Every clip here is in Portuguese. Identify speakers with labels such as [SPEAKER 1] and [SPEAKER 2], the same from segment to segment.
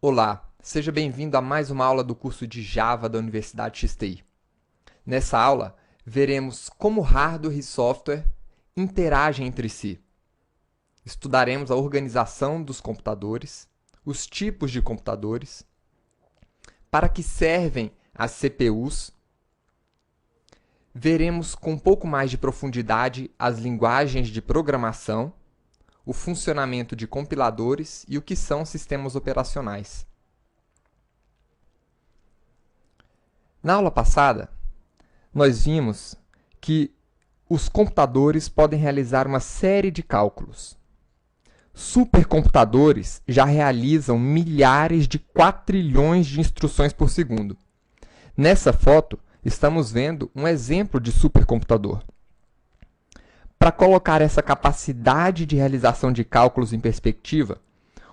[SPEAKER 1] Olá, seja bem-vindo a mais uma aula do curso de Java da Universidade XTI. Nessa aula, veremos como hardware e software interagem entre si. Estudaremos a organização dos computadores, os tipos de computadores, para que servem as CPUs. Veremos com um pouco mais de profundidade as linguagens de programação, o funcionamento de compiladores e o que são sistemas operacionais. Na aula passada, nós vimos que os computadores podem realizar uma série de cálculos. Supercomputadores já realizam milhares de quatrilhões de instruções por segundo. Nessa foto, estamos vendo um exemplo de supercomputador. Para colocar essa capacidade de realização de cálculos em perspectiva,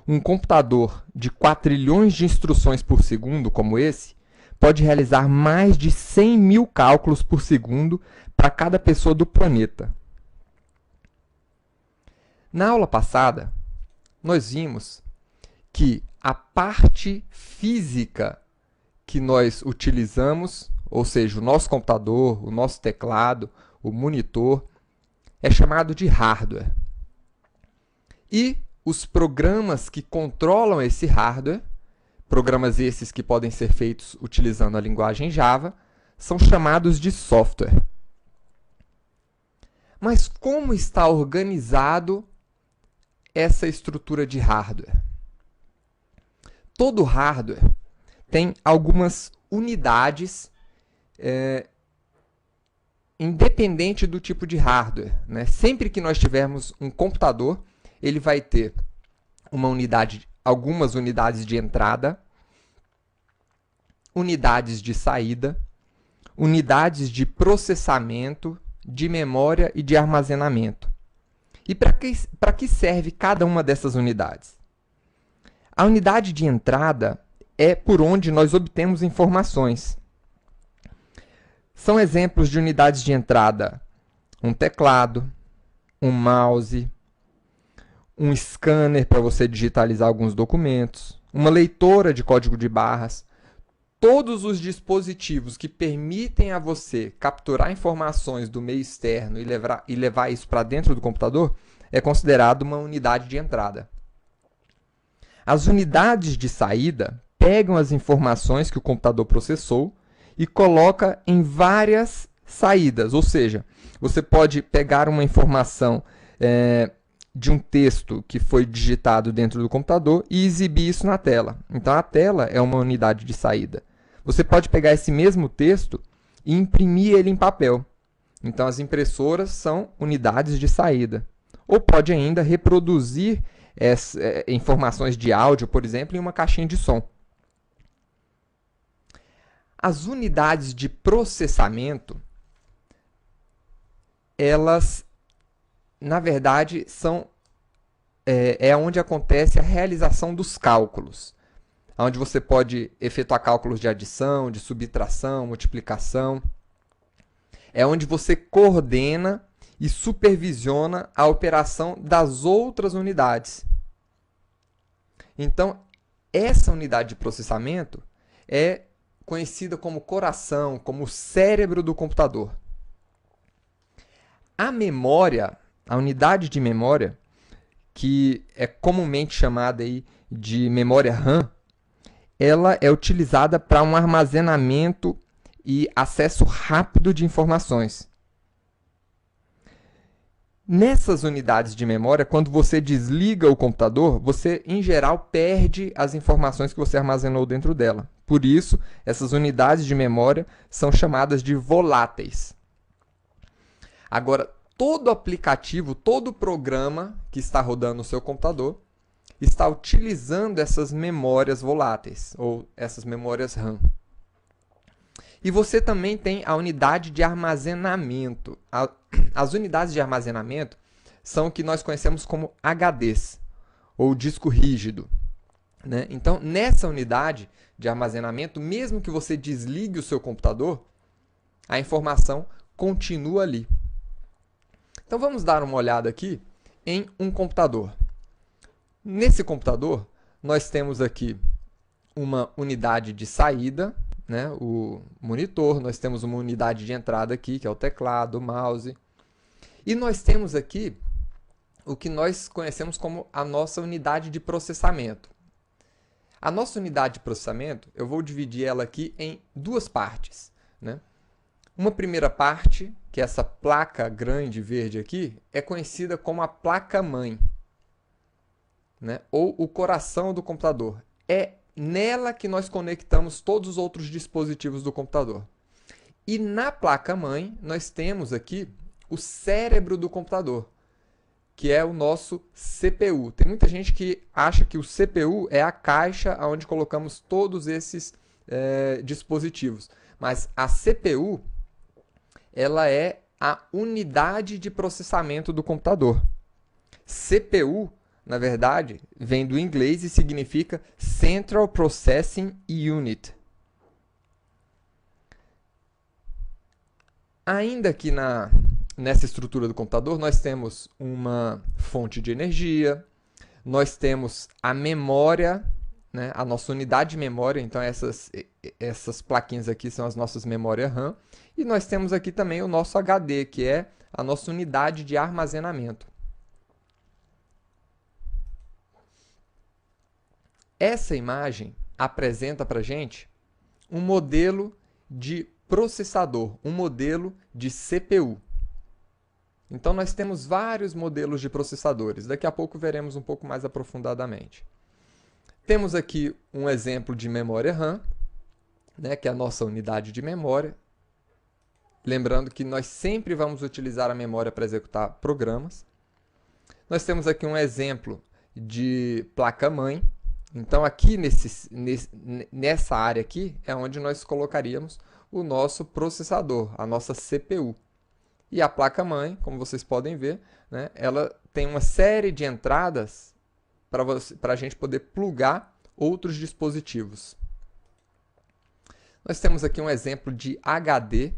[SPEAKER 1] um computador de quatrilhões de instruções por segundo, como esse, pode realizar mais de 100 mil cálculos por segundo para cada pessoa do planeta. Na aula passada, nós vimos que a parte física que nós utilizamos, ou seja, o nosso computador, o nosso teclado, o monitor, é chamado de hardware. E os programas que controlam esse hardware, programas esses que podem ser feitos utilizando a linguagem Java, são chamados de software. Mas como está organizado essa estrutura de hardware? Todo hardware tem algumas unidades independente do tipo de hardware, né? Sempre que nós tivermos um computador, ele vai ter algumas unidades de entrada, unidades de saída, unidades de processamento, de memória e de armazenamento. E para que serve cada uma dessas unidades? A unidade de entrada é por onde nós obtemos informações. São exemplos de unidades de entrada: um teclado, um mouse, um scanner para você digitalizar alguns documentos, uma leitora de código de barras. Todos os dispositivos que permitem a você capturar informações do meio externo e levar isso para dentro do computador é considerado uma unidade de entrada. As unidades de saída pegam as informações que o computador processou e coloca em várias saídas, ou seja, você pode pegar uma informação de um texto que foi digitado dentro do computador e exibir isso na tela. Então, a tela é uma unidade de saída. Você pode pegar esse mesmo texto e imprimir ele em papel. Então, as impressoras são unidades de saída. Ou pode ainda reproduzir informações de áudio, por exemplo, em uma caixinha de som. As unidades de processamento, elas, na verdade, é onde acontece a realização dos cálculos, onde você pode efetuar cálculos de adição, de subtração, multiplicação. É onde você coordena e supervisiona a operação das outras unidades. Então, essa unidade de processamento é conhecida como coração, como o cérebro do computador. A memória, a unidade de memória, que é comumente chamada aí de memória RAM, ela é utilizada para um armazenamento e acesso rápido de informações. Nessas unidades de memória, quando você desliga o computador, você, em geral, perde as informações que você armazenou dentro dela. Por isso, essas unidades de memória são chamadas de voláteis. Agora, todo aplicativo, todo programa que está rodando no seu computador está utilizando essas memórias voláteis, ou essas memórias RAM. E você também tem a unidade de armazenamento. As unidades de armazenamento são o que nós conhecemos como HDs, ou disco rígido, né? Então, nessa unidade de armazenamento, mesmo que você desligue o seu computador, a informação continua ali. Então, vamos dar uma olhada aqui em um computador. Nesse computador, nós temos aqui uma unidade de saída, né, o monitor, nós temos uma unidade de entrada aqui, que é o teclado, o mouse, e nós temos aqui o que nós conhecemos como a nossa unidade de processamento. A nossa unidade de processamento, eu vou dividir ela aqui em duas partes, né? Uma primeira parte, que é essa placa grande verde aqui, é conhecida como a placa-mãe, né? Ou o coração do computador. É nela que nós conectamos todos os outros dispositivos do computador. E na placa-mãe, nós temos aqui o cérebro do computador, que é o nosso CPU. Tem muita gente que acha que o CPU é a caixa onde colocamos todos esses dispositivos. Mas a CPU, ela é a unidade de processamento do computador. CPU, na verdade, vem do inglês e significa Central Processing Unit. Ainda que nessa estrutura do computador, nós temos uma fonte de energia, nós temos a memória, né, a nossa unidade de memória, então essas plaquinhas aqui são as nossas memórias RAM, e nós temos aqui também o nosso HD, que é a nossa unidade de armazenamento. Essa imagem apresenta para a gente um modelo de processador, um modelo de CPU. Então, nós temos vários modelos de processadores. Daqui a pouco veremos um pouco mais aprofundadamente. Temos aqui um exemplo de memória RAM, né, que é a nossa unidade de memória. Lembrando que nós sempre vamos utilizar a memória para executar programas. Nós temos aqui um exemplo de placa-mãe. Então, aqui nessa área aqui é onde nós colocaríamos o nosso processador, a nossa CPU. E a placa-mãe, como vocês podem ver, né, ela tem uma série de entradas para a gente poder plugar outros dispositivos. Nós temos aqui um exemplo de HD,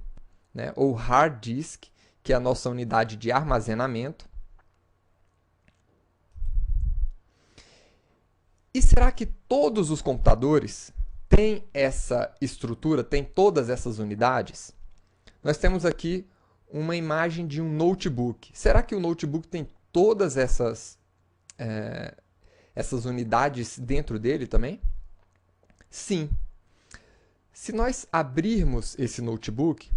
[SPEAKER 1] né, ou Hard Disk, que é a nossa unidade de armazenamento. E será que todos os computadores têm essa estrutura, têm todas essas unidades? Nós temos aqui uma imagem de um notebook. Será que o notebook tem todas essas unidades dentro dele também? Sim. Se nós abrirmos esse notebook,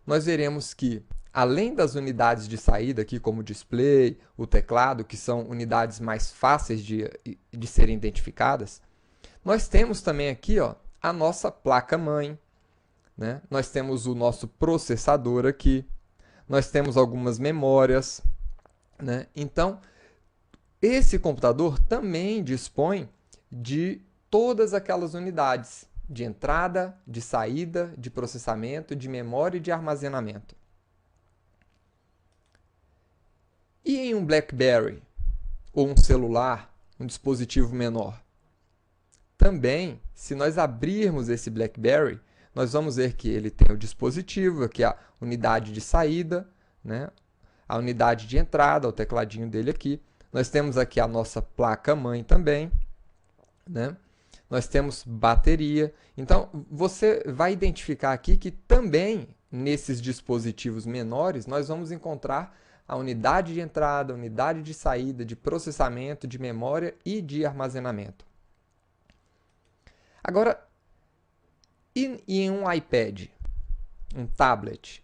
[SPEAKER 1] nós veremos que, além das unidades de saída, aqui como o display, o teclado, que são unidades mais fáceis de serem identificadas, nós temos também aqui, ó, a nossa placa-mãe, né? Nós temos o nosso processador aqui, nós temos algumas memórias, né? Então, esse computador também dispõe de todas aquelas unidades de entrada, de saída, de processamento, de memória e de armazenamento. E em um BlackBerry, ou um celular, um dispositivo menor? Também, se nós abrirmos esse BlackBerry, nós vamos ver que ele tem o dispositivo, aqui a unidade de saída, né? A unidade de entrada, o tecladinho dele aqui. Nós temos aqui a nossa placa-mãe também, né? Nós temos bateria. Então, você vai identificar aqui que também nesses dispositivos menores nós vamos encontrar a unidade de entrada, a unidade de saída, de processamento, de memória e de armazenamento. Agora, e em um iPad, um tablet,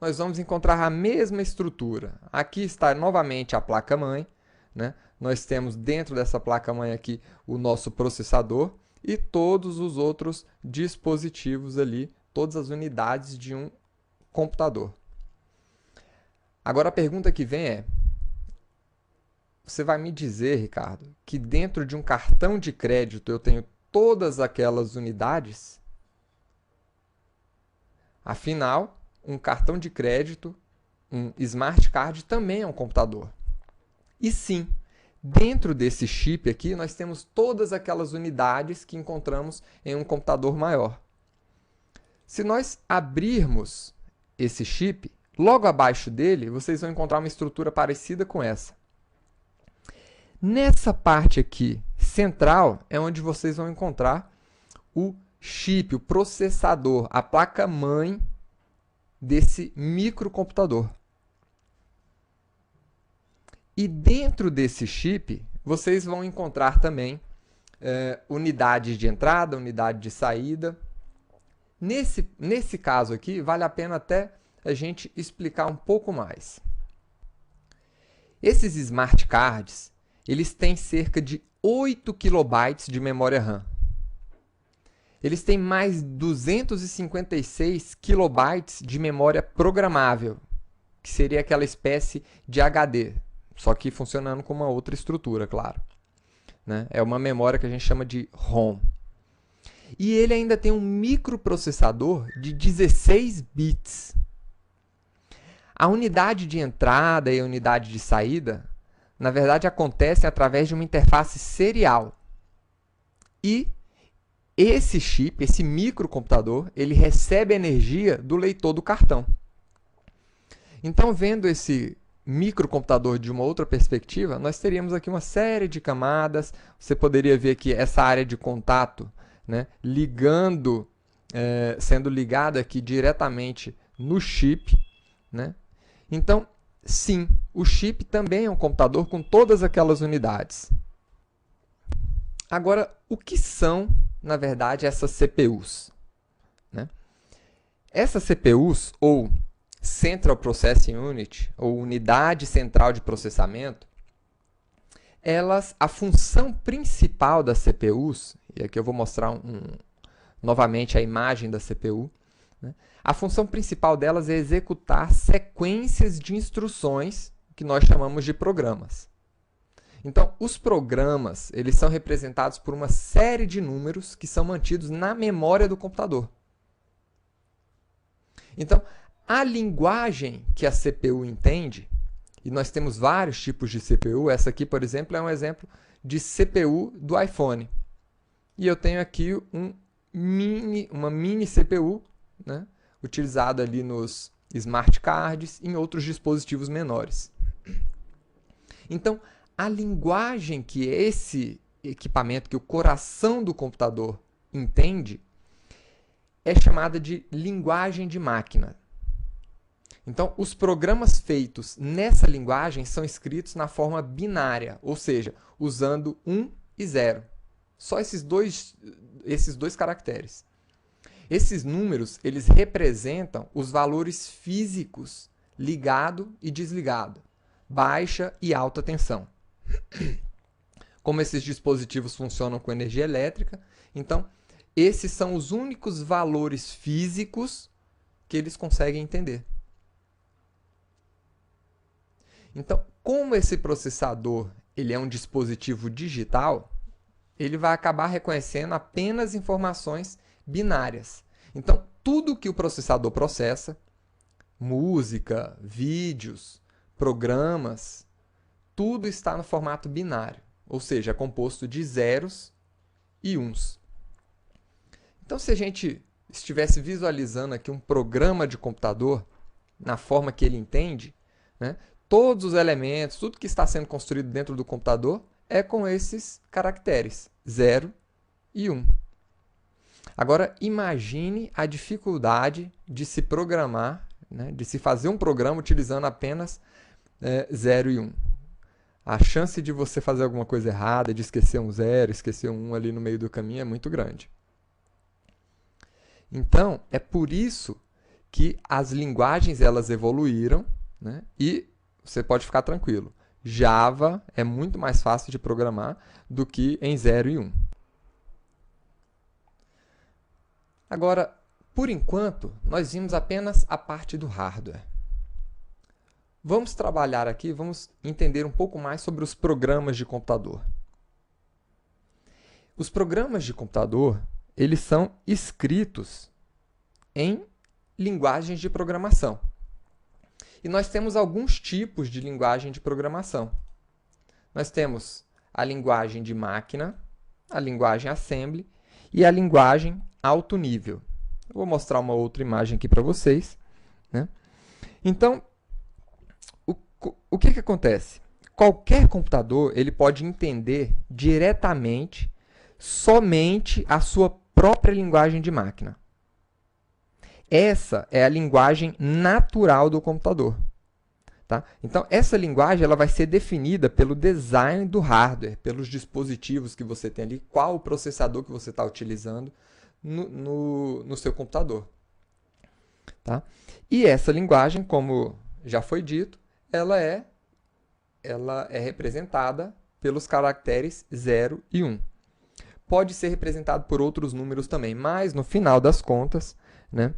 [SPEAKER 1] nós vamos encontrar a mesma estrutura. Aqui está novamente a placa-mãe, né? Nós temos dentro dessa placa-mãe aqui o nosso processador e todos os outros dispositivos ali, todas as unidades de um computador. Agora a pergunta que vem é: você vai me dizer, Ricardo, que dentro de um cartão de crédito eu tenho todas aquelas unidades? Afinal, um cartão de crédito, um smart card, também é um computador. E sim, dentro desse chip aqui, nós temos todas aquelas unidades que encontramos em um computador maior. Se nós abrirmos esse chip, logo abaixo dele, vocês vão encontrar uma estrutura parecida com essa. Nessa parte aqui central é onde vocês vão encontrar o chip, o processador, a placa-mãe desse microcomputador. E dentro desse chip, vocês vão encontrar também unidades de entrada, unidade de saída. Nesse caso aqui, vale a pena até a gente explicar um pouco mais. Esses smart cards, eles têm cerca de 8 KB de memória RAM. Eles têm mais 256 KB de memória programável, que seria aquela espécie de HD, só que funcionando com uma outra estrutura, claro. Né? É uma memória que a gente chama de ROM. E ele ainda tem um microprocessador de 16 bits. A unidade de entrada e a unidade de saída, na verdade, acontecem através de uma interface serial. E esse chip, esse microcomputador, ele recebe energia do leitor do cartão. Então, vendo esse microcomputador de uma outra perspectiva, nós teríamos aqui uma série de camadas. Você poderia ver que essa área de contato, né, sendo ligada aqui diretamente no chip, né? Então, sim, o chip também é um computador com todas aquelas unidades. Agora, o que são, na verdade, essas CPUs? Né? Essas CPUs, ou Central Processing Unit, ou Unidade Central de Processamento, a função principal das CPUs, e aqui eu vou mostrar novamente a imagem da CPU, né? A função principal delas é executar sequências de instruções que nós chamamos de programas. Então, os programas, eles são representados por uma série de números que são mantidos na memória do computador. Então, a linguagem que a CPU entende, e nós temos vários tipos de CPU, essa aqui, por exemplo, é um exemplo de CPU do iPhone. E eu tenho aqui uma mini CPU, né, utilizada ali nos smart cards e em outros dispositivos menores. Então, a linguagem que esse equipamento, que o coração do computador entende, é chamada de linguagem de máquina. Então, os programas feitos nessa linguagem são escritos na forma binária, ou seja, usando 1 e 0. Só esses dois caracteres. Esses números, eles representam os valores físicos ligado e desligado, baixa e alta tensão. Como esses dispositivos funcionam com energia elétrica, então, esses são os únicos valores físicos que eles conseguem entender. Então, como esse processador ele é um dispositivo digital, ele vai acabar reconhecendo apenas informações binárias. Então, tudo que o processador processa, música, vídeos, programas, tudo está no formato binário, ou seja, é composto de zeros e uns. Então, se a gente estivesse visualizando aqui um programa de computador, na forma que ele entende, né, todos os elementos, tudo que está sendo construído dentro do computador é com esses caracteres, 0 e 1. Agora, imagine a dificuldade de se programar, né, de se fazer um programa utilizando apenas 0 e 1. A chance de você fazer alguma coisa errada, de esquecer um 0, esquecer um 1 ali no meio do caminho é muito grande. Então, é por isso que as linguagens elas evoluíram, né, e você pode ficar tranquilo. Java é muito mais fácil de programar do que em 0 e 1. Agora, por enquanto, nós vimos apenas a parte do hardware. Vamos trabalhar aqui, vamos entender um pouco mais sobre os programas de computador. Os programas de computador, eles são escritos em linguagens de programação. E nós temos alguns tipos de linguagem de programação. Nós temos a linguagem de máquina, a linguagem assembly e a linguagem alto nível. Eu vou mostrar uma outra imagem aqui para vocês, né? Então, o que acontece? Qualquer computador ele pode entender diretamente somente a sua própria linguagem de máquina. Essa é a linguagem natural do computador. Tá? Então, essa linguagem ela vai ser definida pelo design do hardware, pelos dispositivos que você tem ali, qual o processador que você está utilizando no seu computador. Tá? E essa linguagem, como já foi dito, ela é representada pelos caracteres 0 e 1. Pode ser representado por outros números também, mas no final das contas, né,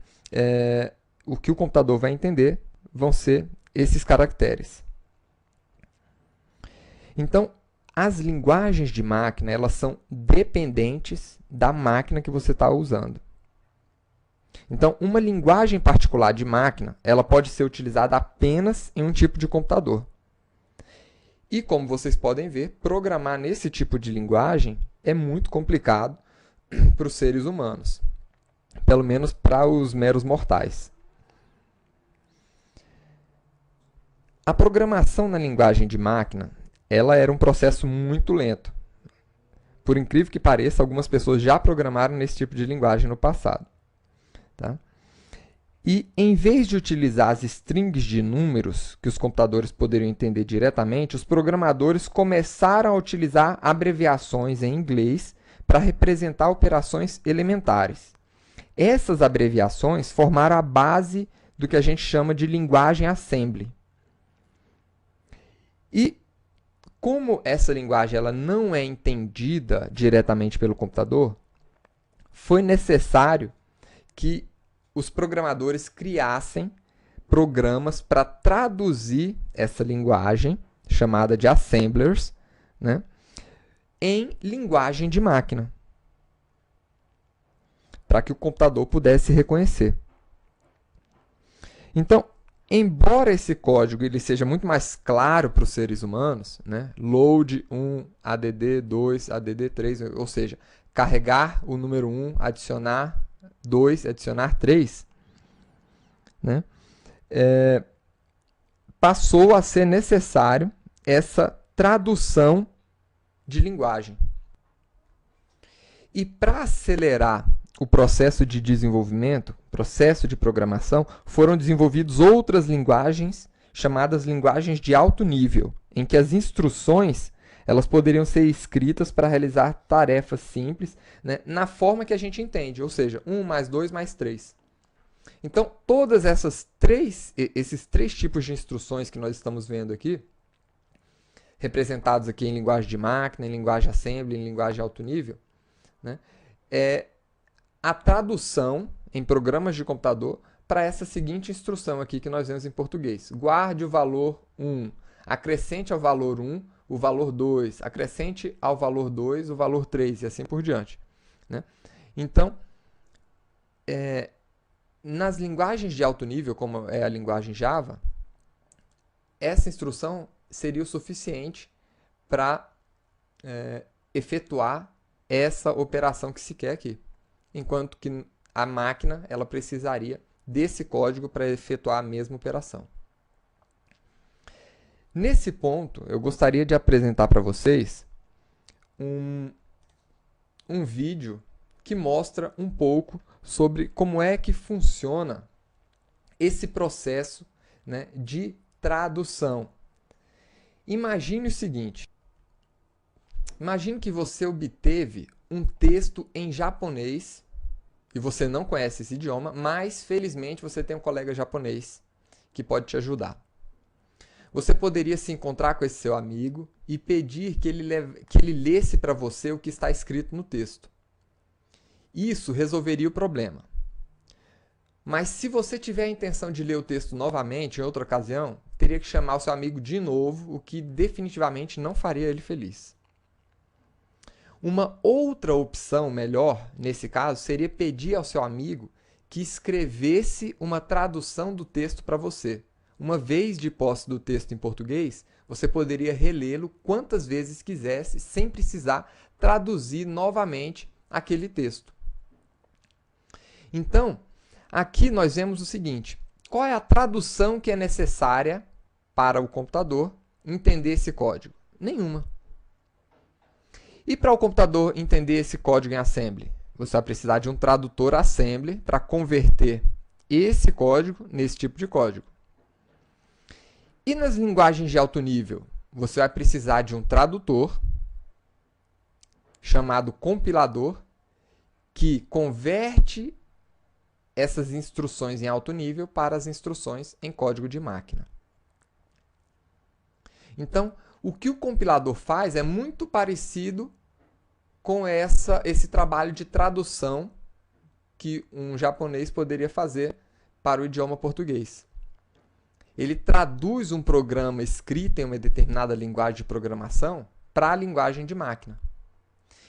[SPEAKER 1] o que o computador vai entender vão ser esses caracteres. Então, as linguagens de máquina elas são dependentes da máquina que você está usando. Então, uma linguagem particular de máquina ela pode ser utilizada apenas em um tipo de computador. E como vocês podem ver, programar nesse tipo de linguagem é muito complicado para os seres humanos, pelo menos para os meros mortais. A programação na linguagem de máquina ela era um processo muito lento. Por incrível que pareça, algumas pessoas já programaram nesse tipo de linguagem no passado. Tá? E, em vez de utilizar as strings de números que os computadores poderiam entender diretamente, os programadores começaram a utilizar abreviações em inglês para representar operações elementares. Essas abreviações formaram a base do que a gente chama de linguagem assembly. E, como essa linguagem ela não é entendida diretamente pelo computador, foi necessário que os programadores criassem programas para traduzir essa linguagem, chamada de assemblers, né, em linguagem de máquina, para que o computador pudesse reconhecer. Então, embora esse código ele seja muito mais claro para os seres humanos, né, load 1, add 2, add 3, ou seja, carregar o número 1, adicionar 2, adicionar 3, né? Passou a ser necessário essa tradução de linguagem. E para acelerar o processo de desenvolvimento, processo de programação, foram desenvolvidas outras linguagens chamadas linguagens de alto nível, em que as instruções elas poderiam ser escritas para realizar tarefas simples, né, na forma que a gente entende, ou seja, 1 mais 2 mais 3. Então, todas esses três tipos de instruções que nós estamos vendo aqui, representados aqui em linguagem de máquina, em linguagem assembly, em linguagem de alto nível, né, é a tradução em programas de computador para essa seguinte instrução aqui que nós vemos em português. Guarde o valor 1, acrescente ao valor 1 o valor 2, acrescente ao valor 2 o valor 3 e assim por diante. Né? Então, nas linguagens de alto nível, como é a linguagem Java, essa instrução seria o suficiente para efetuar essa operação que se quer aqui. Enquanto que a máquina ela precisaria desse código para efetuar a mesma operação. Nesse ponto, eu gostaria de apresentar para vocês um vídeo que mostra um pouco sobre como é que funciona esse processo, né, de tradução. Imagine o seguinte, imagine que você obteve um texto em japonês e você não conhece esse idioma, mas felizmente você tem um colega japonês que pode te ajudar. Você poderia se encontrar com esse seu amigo e pedir que ele lesse para você o que está escrito no texto. Isso resolveria o problema. Mas se você tiver a intenção de ler o texto novamente, em outra ocasião, teria que chamar o seu amigo de novo, o que definitivamente não faria ele feliz. Uma outra opção melhor, nesse caso, seria pedir ao seu amigo que escrevesse uma tradução do texto para você. Uma vez de posse do texto em português, você poderia relê-lo quantas vezes quisesse, sem precisar traduzir novamente aquele texto. Então, aqui nós vemos o seguinte: qual é a tradução que é necessária para o computador entender esse código? Nenhuma. E para o computador entender esse código em assembly? Você vai precisar de um tradutor assembly para converter esse código nesse tipo de código. E nas linguagens de alto nível? Você vai precisar de um tradutor chamado compilador que converte essas instruções em alto nível para as instruções em código de máquina. Então, o que o compilador faz é muito parecido com esse trabalho de tradução que um japonês poderia fazer para o idioma português. Ele traduz um programa escrito em uma determinada linguagem de programação para a linguagem de máquina.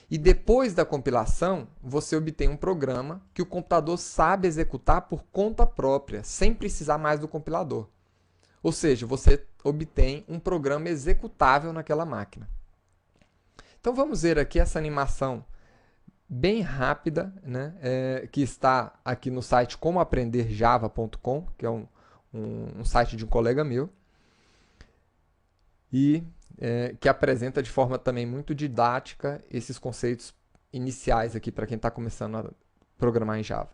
[SPEAKER 1] E depois da compilação, você obtém um programa que o computador sabe executar por conta própria, sem precisar mais do compilador. Ou seja, você obtém um programa executável naquela máquina. Então vamos ver aqui essa animação bem rápida, né, que está aqui no site comoaprenderjava.com, que é um site de um colega meu, e que apresenta de forma também muito didática esses conceitos iniciais aqui para quem está começando a programar em Java.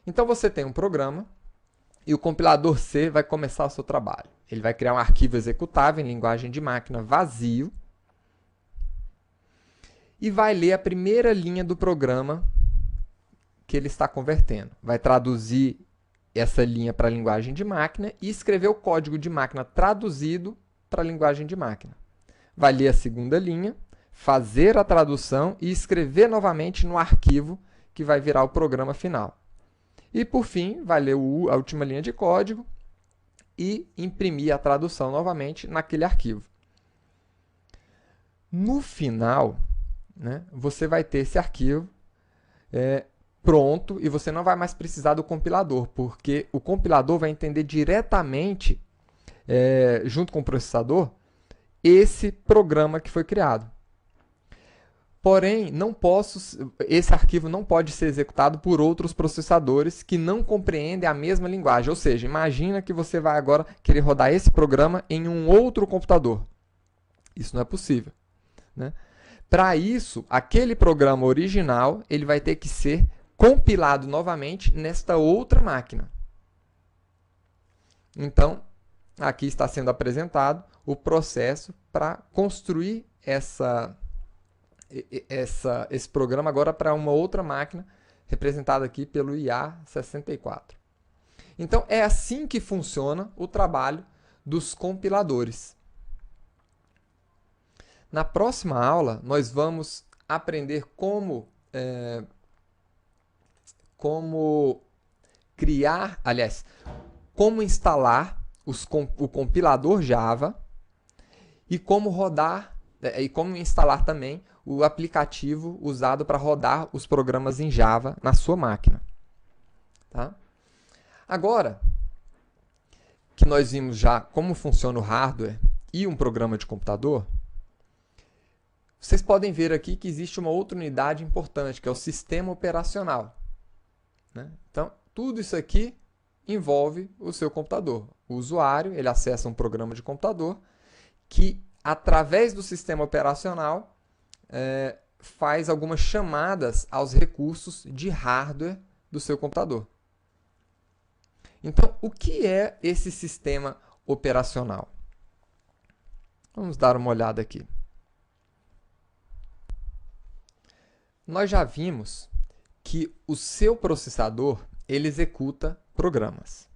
[SPEAKER 1] Então você tem um programa e o compilador C vai começar o seu trabalho. Ele vai criar um arquivo executável em linguagem de máquina vazio e vai ler a primeira linha do programa que ele está convertendo. Vai traduzir essa linha para a linguagem de máquina e escrever o código de máquina traduzido para a linguagem de máquina. Vai ler a segunda linha, fazer a tradução e escrever novamente no arquivo que vai virar o programa final. E, por fim, vai ler a última linha de código e imprimir a tradução novamente naquele arquivo. No final, né, você vai ter esse arquivo pronto e você não vai mais precisar do compilador, porque o compilador vai entender diretamente, junto com o processador, esse programa que foi criado. Porém, esse arquivo não pode ser executado por outros processadores que não compreendem a mesma linguagem. Ou seja, imagina que você vai agora querer rodar esse programa em um outro computador. Isso não é possível, né? Para isso, aquele programa original ele vai ter que ser compilado novamente nesta outra máquina. Então, aqui está sendo apresentado o processo para construir esse programa agora para uma outra máquina, representada aqui pelo IA64. Então, é assim que funciona o trabalho dos compiladores. Na próxima aula, nós vamos aprender como instalar o compilador Java e como rodar e como instalar também o aplicativo usado para rodar os programas em Java na sua máquina. Tá? Agora que nós vimos já como funciona o hardware e um programa de computador, vocês podem ver aqui que existe uma outra unidade importante, que é o sistema operacional, né? Então, tudo isso aqui envolve o seu computador. O usuário ele acessa um programa de computador que, através do sistema operacional, faz algumas chamadas aos recursos de hardware do seu computador. Então, o que é esse sistema operacional? Vamos dar uma olhada aqui. Nós já vimos que o seu processador ele executa programas.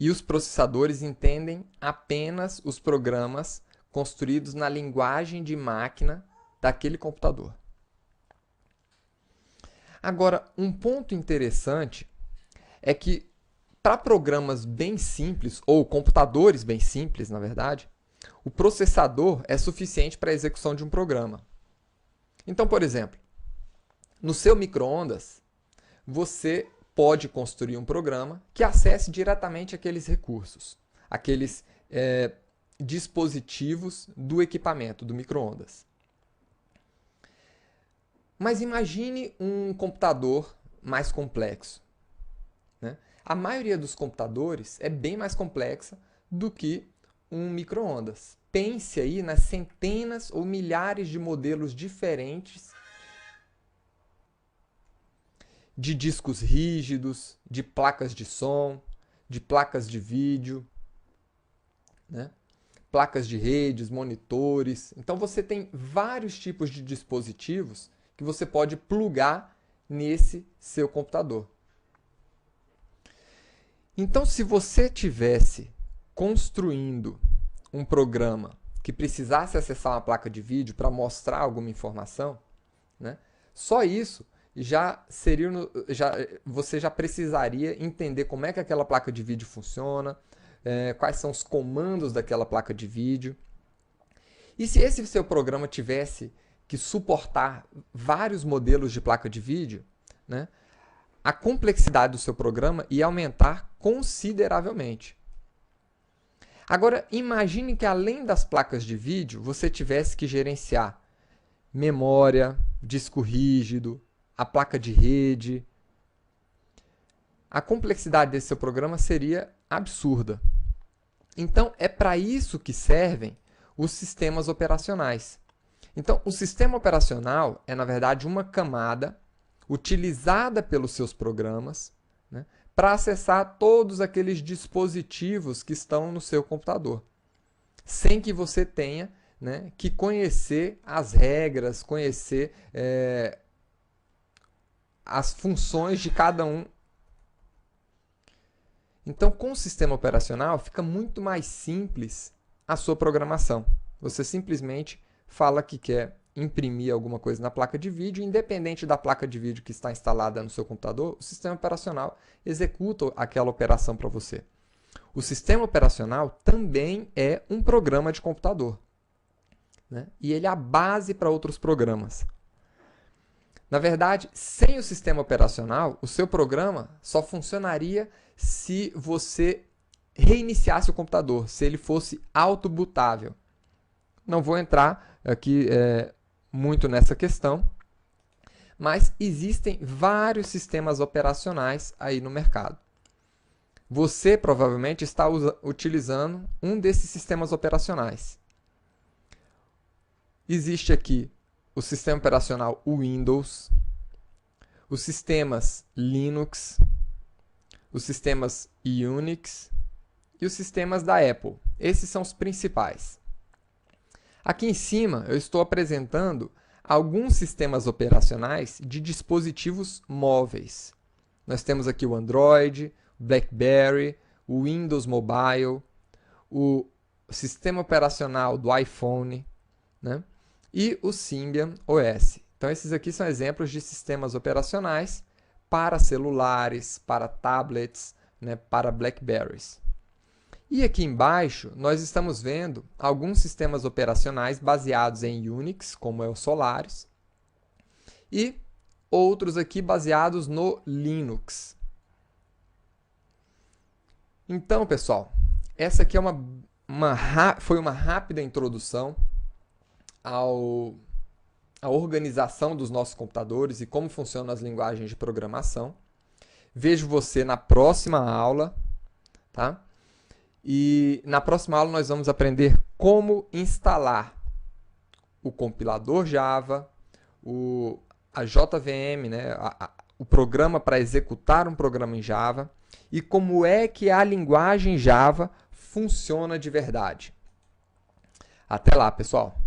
[SPEAKER 1] E os processadores entendem apenas os programas construídos na linguagem de máquina daquele computador. Agora, um ponto interessante é que para programas bem simples, ou computadores bem simples, na verdade, o processador é suficiente para a execução de um programa. Então, por exemplo, no seu micro-ondas, você pode construir um programa que acesse diretamente aqueles recursos, aqueles dispositivos do equipamento, do micro-ondas. Mas imagine um computador mais complexo, né? A maioria dos computadores é bem mais complexa do que um micro-ondas. Pense aí nas centenas ou milhares de modelos diferentes de discos rígidos, de placas de som, de placas de vídeo, né? Placas de redes, monitores. Então você tem vários tipos de dispositivos que você pode plugar nesse seu computador. Então, se você tivesse construindo um programa que precisasse acessar uma placa de vídeo para mostrar alguma informação, né, só isso você já precisaria entender como é que aquela placa de vídeo funciona, quais são os comandos daquela placa de vídeo. E se esse seu programa tivesse que suportar vários modelos de placa de vídeo, né, a complexidade do seu programa ia aumentar consideravelmente. Agora, imagine que além das placas de vídeo, você tivesse que gerenciar memória, disco rígido, a placa de rede. A complexidade desse seu programa seria absurda. Então, é para isso que servem os sistemas operacionais. Então, o sistema operacional é, na verdade, uma camada utilizada pelos seus programas, né, para acessar todos aqueles dispositivos que estão no seu computador, sem que você tenha, né, que conhecer as regras, conhecer as funções de cada um. Então, com o sistema operacional, fica muito mais simples a sua programação. Você simplesmente fala que quer imprimir alguma coisa na placa de vídeo, independente da placa de vídeo que está instalada no seu computador, o sistema operacional executa aquela operação para você. O sistema operacional também é um programa de computador, né? E ele é a base para outros programas. Na verdade, sem o sistema operacional, o seu programa só funcionaria se você reiniciasse o computador, se ele fosse autobootável. Não vou entrar aqui muito nessa questão, mas existem vários sistemas operacionais aí no mercado. Você provavelmente está utilizando um desses sistemas operacionais. Existe aqui o sistema operacional Windows, os sistemas Linux, os sistemas Unix e os sistemas da Apple. Esses são os principais. Aqui em cima eu estou apresentando alguns sistemas operacionais de dispositivos móveis. Nós temos aqui o Android, o BlackBerry, o Windows Mobile, o sistema operacional do iPhone, né, e o Symbian OS. Então esses aqui são exemplos de sistemas operacionais para celulares, para tablets, né, para Blackberries. E aqui embaixo nós estamos vendo alguns sistemas operacionais baseados em Unix, como é o Solaris, e outros aqui baseados no Linux. Então, pessoal, essa aqui é foi uma rápida introdução à organização dos nossos computadores e como funcionam as linguagens de programação. Vejo você na próxima aula, tá? E na próxima aula nós vamos aprender como instalar o compilador Java, a JVM, né, o programa para executar um programa em Java, e como é que a linguagem Java funciona de verdade. Até lá, pessoal!